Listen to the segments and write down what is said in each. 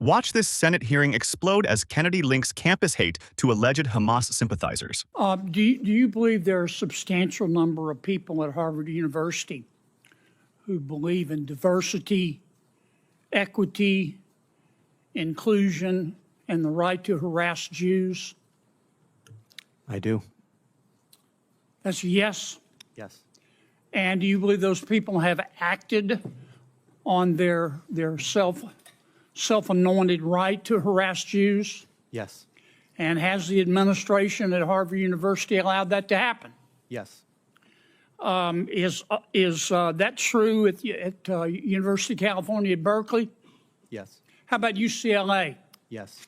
Watch this Senate hearing explode as Kennedy links campus hate to alleged Hamas sympathizers. Do you believe there are a substantial number of people at Harvard University who believe in diversity, equity, inclusion, and the right to harass Jews? I do. That's a yes. Yes. And do you believe those people have acted on their self-anointed right to harass Jews? Yes. And has the administration at Harvard University allowed that to happen? Yes. Is that true at University of California at Berkeley? Yes. How about UCLA? Yes.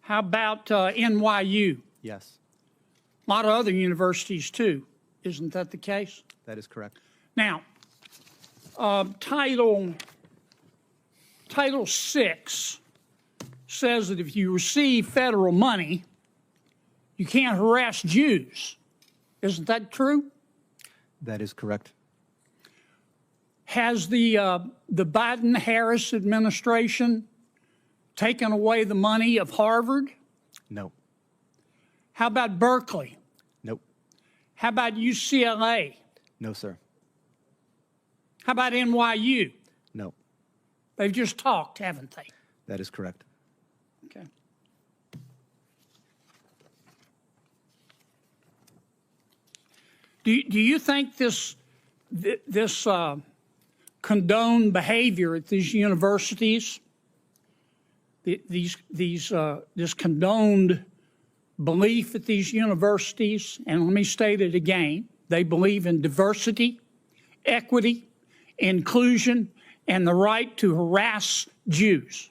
How about NYU? Yes. A lot of other universities too. Isn't that the case? That is correct. Now, Title VI says that if you receive federal money, you can't harass Jews. Isn't that true? That is correct. Has the Biden-Harris administration taken away the money of Harvard? No. How about Berkeley? Nope. How about UCLA? No, sir. How about NYU? No. They've just talked, haven't they? That is correct. Okay. Do you think this condoned behavior at these universities, this condoned belief at these universities, and let me state it again, they believe in diversity, equity, inclusion, and the right to harass Jews.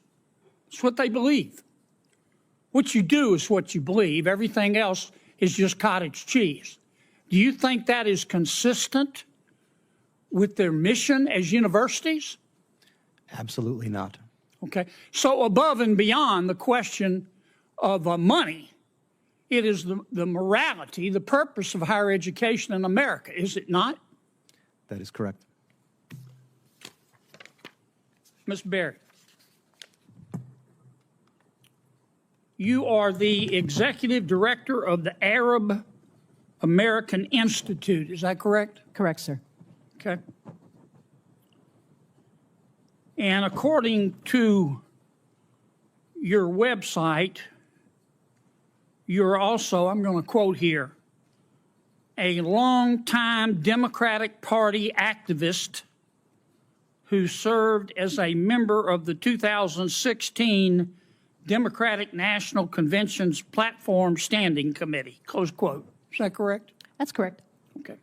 It's what they believe. What you do is what you believe. Everything else is just cottage cheese. Do you think that is consistent with their mission as universities? Absolutely not. Okay. So above and beyond the question of money, it is the morality, the purpose of higher education in America, is it not? That is correct. Ms. Berry, you are the executive director of the Arab American Institute. Is that correct? Correct, sir. Okay. And according to your website, you're also, I'm going to quote here, a longtime Democratic Party activist who served as a member of the 2016 Democratic National Convention's Platform Standing Committee, close quote. Is that correct? That's correct. Okay.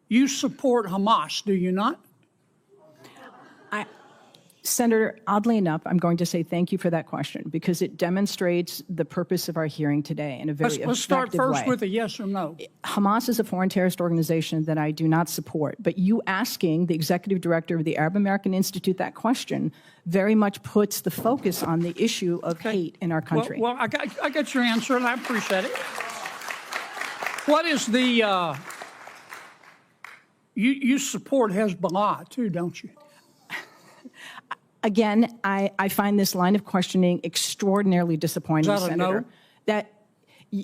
You support Hamas, do you not? Senator, oddly enough, I'm going to say thank you for that question because it demonstrates the purpose of our hearing today in a very effective way. Let's start first with a yes or no. Hamas is a foreign terrorist organization that I do not support, but you asking the executive director of the Arab American Institute that question very much puts the focus on the issue of hate in our country. Well, I got your answer, and I appreciate it. What is the you support Hezbollah too, don't you? Again, I find this line of questioning extraordinarily disappointing, Is that Senator. A no? That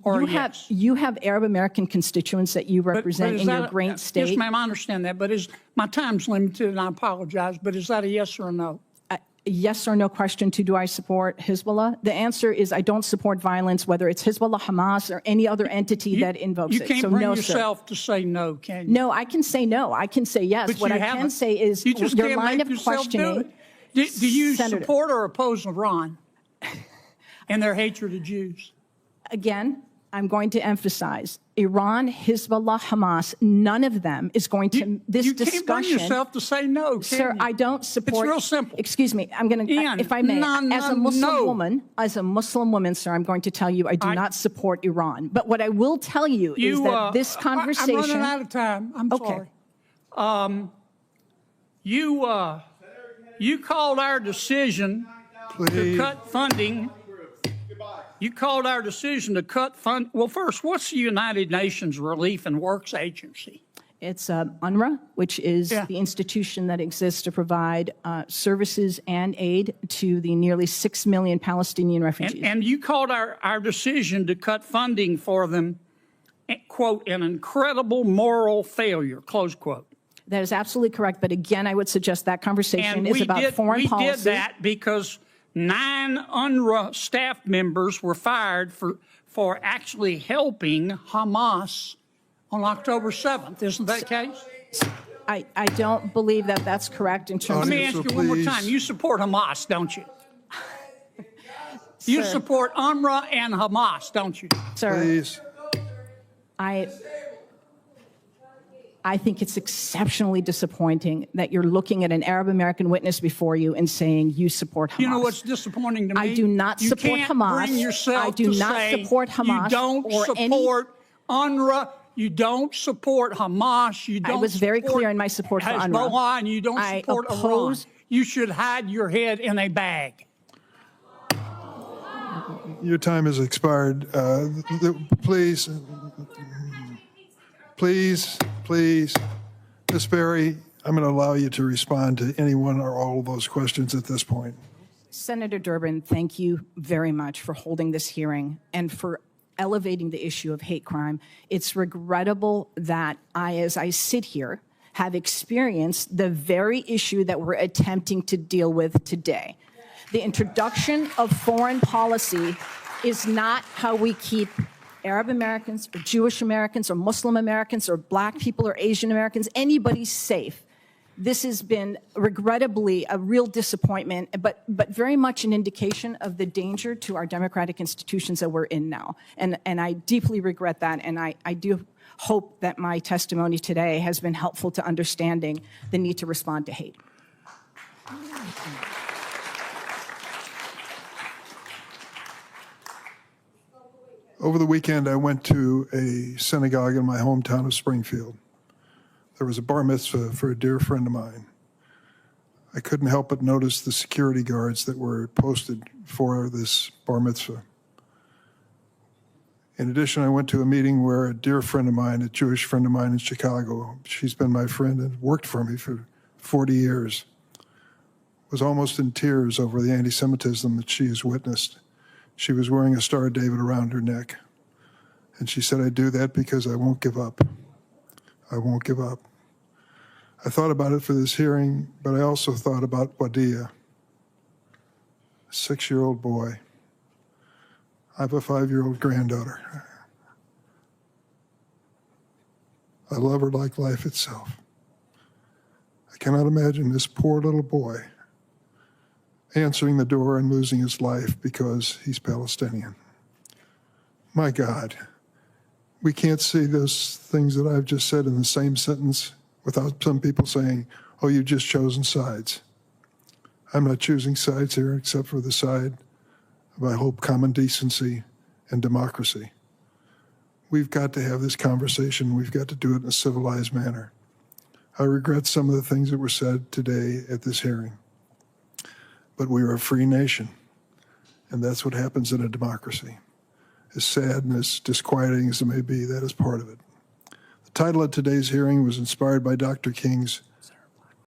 Or you have Arab American constituents that you represent in your great state. Yes, ma'am, I understand that, but my time's limited, and I apologize. But is that a yes or a no? A yes or no question to do I support Hezbollah? The answer is I don't support violence, whether it's Hezbollah, Hamas, or any other entity that invokes it. You can't so bring no, yourself sir. to say no, can you? No, I can say no. I can say yes. But what you I can haven't. say is You just your can't line make of yourself do questioning. it. Do you Senator, support or oppose Iran and their hatred of Jews? Again, I'm going to emphasize Iran, Hezbollah, Hamas, none of them is going to, this you discussion. You can't bring yourself to say no, can Sir, you? I don't support. It's real simple. Excuse me, I'm going to, if I may, as a Muslim woman, sir, I'm going to tell you I do not support Iran. But what I will tell you is that this conversation. I'm running out of time. I'm sorry. You called our decision to cut funding. You called our decision to cut fund. Well, first, what's the United Nations Relief and Works Agency? It's UNRWA, which is Yeah. the institution that exists to provide services and aid to the nearly 6 million Palestinian refugees. And you called our decision to cut funding for them, quote, an incredible moral failure, close quote. That is absolutely correct. But again, I would suggest that conversation is about foreign policy. We did that because 9 UNRWA staff members were fired for actually helping Hamas on October 7th. Isn't that the case? I don't believe that that's correct in terms Let of... me ask you one more time. You support Hamas, don't you? You Sir. support UNRWA and Hamas, don't you? Sir, Please. I think it's exceptionally disappointing that you're looking at an Arab American witness before you and saying you support Hamas. You know what's disappointing to me? I do not support you can't Hamas. Bring yourself I do to not say support Hamas You don't or support UNRWA. You don't support Hamas. You don't. I was very support clear in my support for Hezbollah, UNRWA. and you don't I support Iran. oppose- You should hide your head in a bag. Your time has expired. Please, Ms. Berry, I'm going to allow you to respond to any one or all of those questions at this point. Senator Durbin, thank you very much for holding this hearing and for elevating the issue of hate crime. It's regrettable that as I sit here, have experienced the very issue that we're attempting to deal with today. The introduction of foreign policy is not how we keep Arab Americans or Jewish Americans or Muslim Americans or Black people or Asian Americans, anybody safe. This has been regrettably a real disappointment, but very much an indication of the danger to our democratic institutions that we're in now. And I deeply regret that, and I do hope that my testimony today has been helpful to understanding the need to respond to hate. Over the weekend, I went to a synagogue in my hometown of Springfield. There was a bar mitzvah for a dear friend of mine. I couldn't help but notice the security guards that were posted for this bar mitzvah. In addition, I went to a meeting where a dear friend of mine, a Jewish friend of mine in Chicago, she's been my friend and worked for me for 40 years, was almost in tears over the antisemitism that she has witnessed. She was wearing a Star of David around her neck. And she said, I do that because I won't give up. I won't give up. I thought about it for this hearing, but I also thought about Wadia, a 6-year-old boy. I have a 5-year-old granddaughter. I love her like life itself. I cannot imagine this poor little boy answering the door and losing his life because he's Palestinian. My God, we can't see those things that I've just said in the same sentence without some people saying, oh, you've just chosen sides. I'm not choosing sides here except for the side of, I hope, common decency and democracy. We've got to have this conversation. We've got to do it in a civilized manner. I regret some of the things that were said today at this hearing. But we are a free nation, and that's what happens in a democracy. As sad and as disquieting as it may be, that is part of it. The title of today's hearing was inspired by Dr. King's